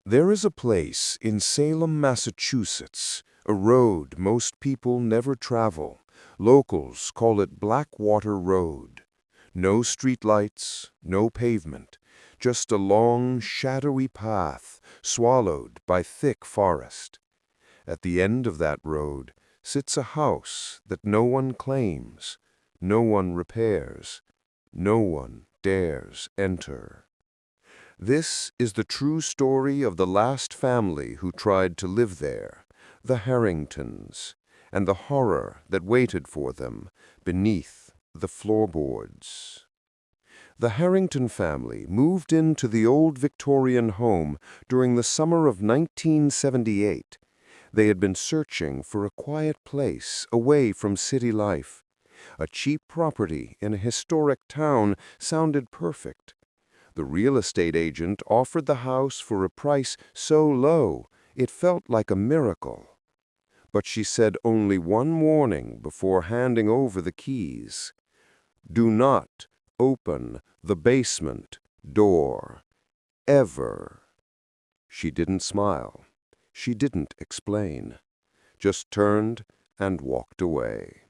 There is a place in Salem, Massachusetts, a road most people never travel. Locals call it Blackwater Road. No streetlights, no pavement, just a long, shadowy path swallowed by thick forest. At the end of that road sits a house that no one claims, no one repairs, no one dares enter. This is the true story of the last family who tried to live there, the Harringtons, and the horror that waited for them beneath the floorboards. The Harrington family moved into the old Victorian home during the summer of 1978. They had been searching for a quiet place away from city life. A cheap property in a historic town sounded perfect. The real estate agent offered the house for a price so low it felt like a miracle. But she said only one warning before handing over the keys. Do not open the basement door. Ever. She didn't smile. She didn't explain. Just turned and walked away.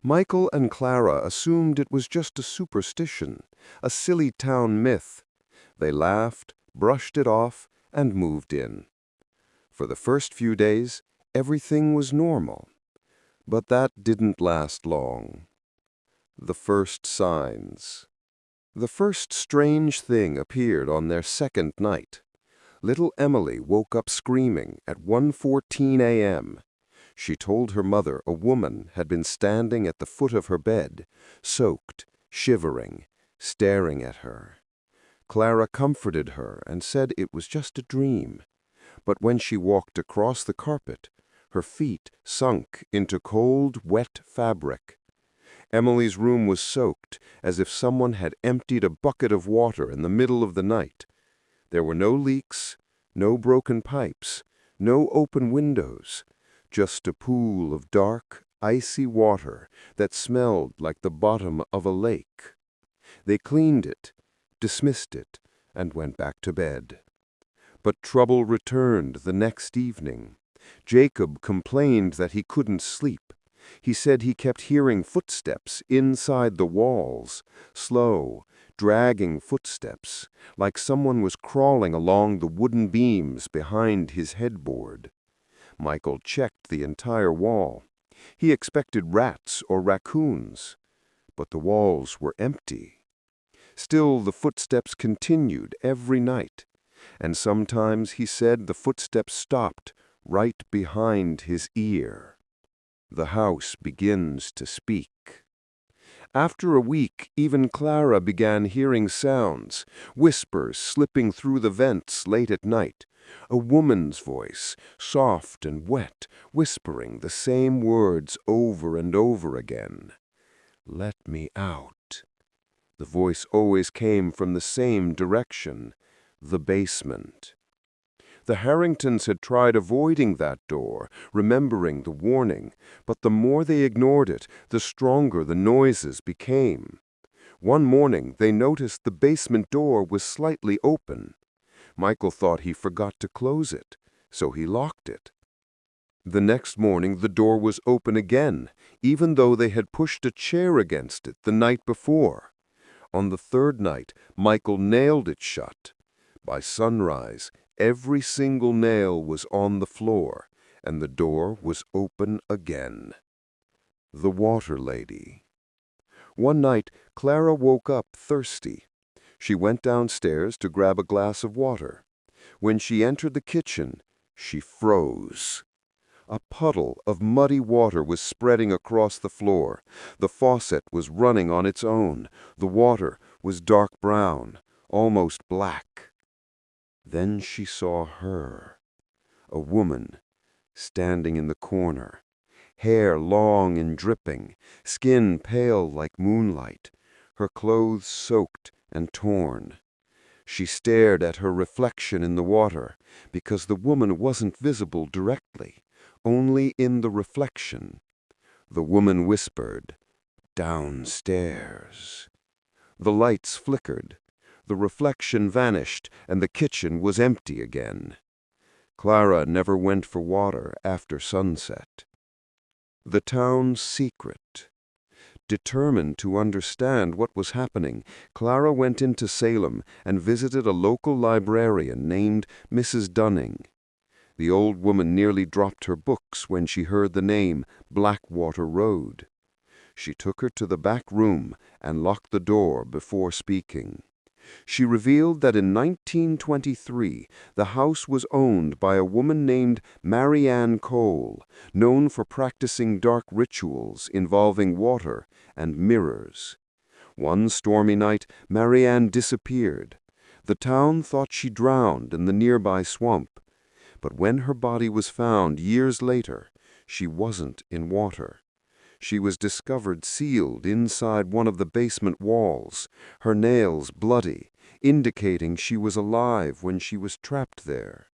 Michael and Clara assumed it was just a superstition, a silly town myth. They laughed, brushed it off, and moved in. For the first few days, everything was normal. But that didn't last long. The first signs. The first strange thing appeared on their second night. Little Emily woke up screaming at 1:14 a.m. She told her mother a woman had been standing at the foot of her bed, soaked, shivering, staring at her. Clara comforted her and said it was just a dream. But when she walked across the carpet, her feet sunk into cold, wet fabric. Emily's room was soaked, as if someone had emptied a bucket of water in the middle of the night. There were no leaks, no broken pipes, no open windows. Just a pool of dark, icy water that smelled like the bottom of a lake. They cleaned it, dismissed it, and went back to bed. But trouble returned the next evening. Jacob complained that he couldn't sleep. He said he kept hearing footsteps inside the walls, slow, dragging footsteps, like someone was crawling along the wooden beams behind his headboard. Michael checked the entire wall. He expected rats or raccoons, but the walls were empty. Still, the footsteps continued every night, and sometimes he said the footsteps stopped right behind his ear. The house begins to speak. After a week, even Clara began hearing sounds, whispers slipping through the vents late at night. A woman's voice, soft and wet, whispering the same words over and over again. Let me out. The voice always came from the same direction, the basement. The Harringtons had tried avoiding that door, remembering the warning, but the more they ignored it, the stronger the noises became. One morning, they noticed the basement door was slightly open. Michael thought he forgot to close it, so he locked it. The next morning, the door was open again, even though they had pushed a chair against it the night before. On the third night, Michael nailed it shut. By sunrise, every single nail was on the floor, and the door was open again. The Water Lady. One night, Clara woke up thirsty. She went downstairs to grab a glass of water. When she entered the kitchen, she froze. A puddle of muddy water was spreading across the floor. The faucet was running on its own. The water was dark brown, almost black. Then she saw her, a woman, standing in the corner, hair long and dripping, skin pale like moonlight, her clothes soaked and torn. She stared at her reflection in the water, because the woman wasn't visible directly, only in the reflection. The woman whispered, "Downstairs." The lights flickered. The reflection vanished, and the kitchen was empty again. Clara never went for water after sunset. The town's secret. Determined to understand what was happening, Clara went into Salem and visited a local librarian named Mrs. Dunning. The old woman nearly dropped her books when she heard the name Blackwater Road. She took her to the back room and locked the door before speaking. She revealed that in 1923 the house was owned by a woman named Marianne Cole, known for practicing dark rituals involving water and mirrors. One stormy night, Marianne disappeared. The town thought she drowned in the nearby swamp, but when her body was found years later, she wasn't in water. She was discovered sealed inside one of the basement walls, her nails bloody, indicating she was alive when she was trapped there.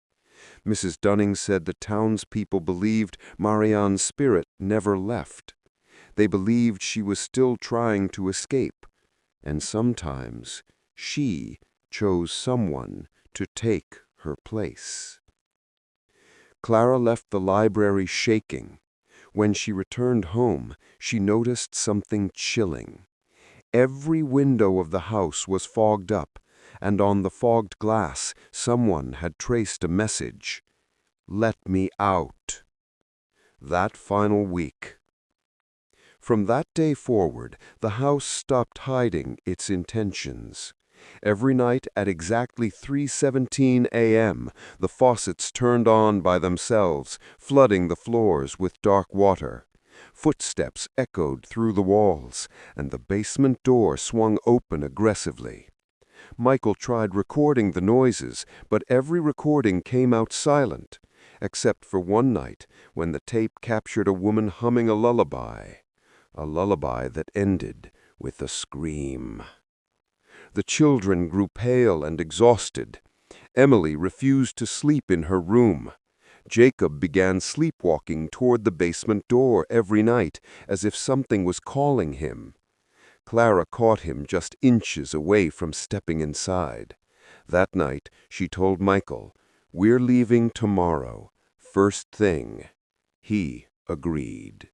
Mrs. Dunning said the townspeople believed Marianne's spirit never left. They believed she was still trying to escape, and sometimes she chose someone to take her place. Clara left the library shaking. When she returned home, she noticed something chilling. Every window of the house was fogged up, and on the fogged glass someone had traced a message. "Let me out." That final week. From that day forward, the house stopped hiding its intentions. Every night at exactly 3:17 a.m., the faucets turned on by themselves, flooding the floors with dark water. Footsteps echoed through the walls, and the basement door swung open aggressively. Michael tried recording the noises, but every recording came out silent, except for one night when the tape captured a woman humming a lullaby that ended with a scream. The children grew pale and exhausted. Emily refused to sleep in her room. Jacob began sleepwalking toward the basement door every night, as if something was calling him. Clara caught him just inches away from stepping inside. That night, she told Michael, "We're leaving tomorrow, first thing." He agreed.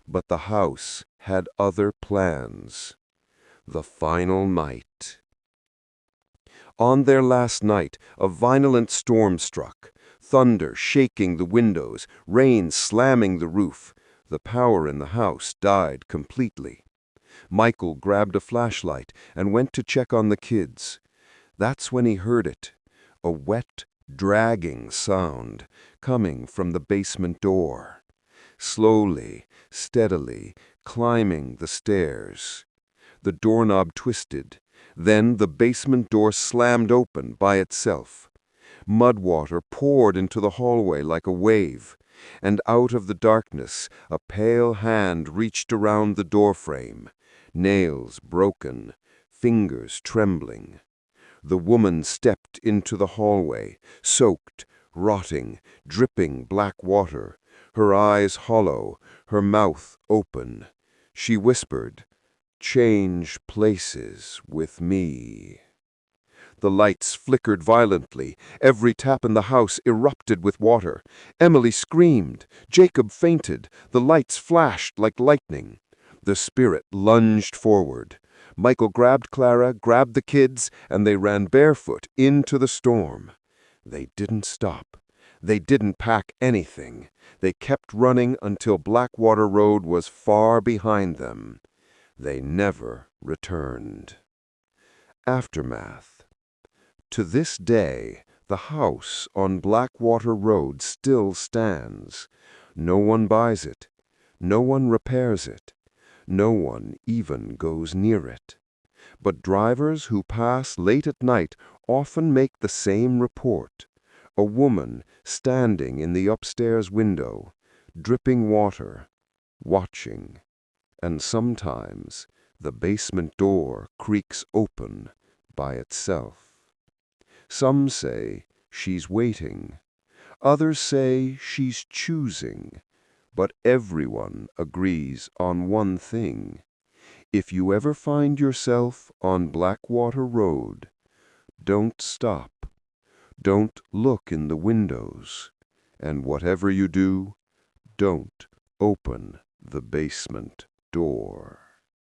But the house had other plans. The final night. On their last night, a violent storm struck. Thunder shaking the windows, rain slamming the roof. The power in the house died completely. Michael grabbed a flashlight and went to check on the kids. That's when he heard it, a wet, dragging sound coming from the basement door. Slowly, steadily, climbing the stairs. The doorknob twisted. Then the basement door slammed open by itself. Mud water poured into the hallway like a wave, and out of the darkness a pale hand reached around the doorframe, nails broken, fingers trembling. The woman stepped into the hallway, soaked, rotting, dripping black water, her eyes hollow, her mouth open. She whispered, "Change places with me." The lights flickered violently. Every tap in the house erupted with water. Emily screamed. Jacob fainted. The lights flashed like lightning. The spirit lunged forward. Michael grabbed Clara, grabbed the kids, and they ran barefoot into the storm. They didn't stop. They didn't pack anything. They kept running until Blackwater Road was far behind them. They never returned. Aftermath. To this day, the house on Blackwater Road still stands. No one buys it. No one repairs it. No one even goes near it. But drivers who pass late at night often make the same report. A woman standing in the upstairs window, dripping water, watching. And sometimes the basement door creaks open by itself. Some say she's waiting. Others say she's choosing. But everyone agrees on one thing. If you ever find yourself on Blackwater Road, Don't stop. Don't look in the windows. And whatever you do, don't open the basement door.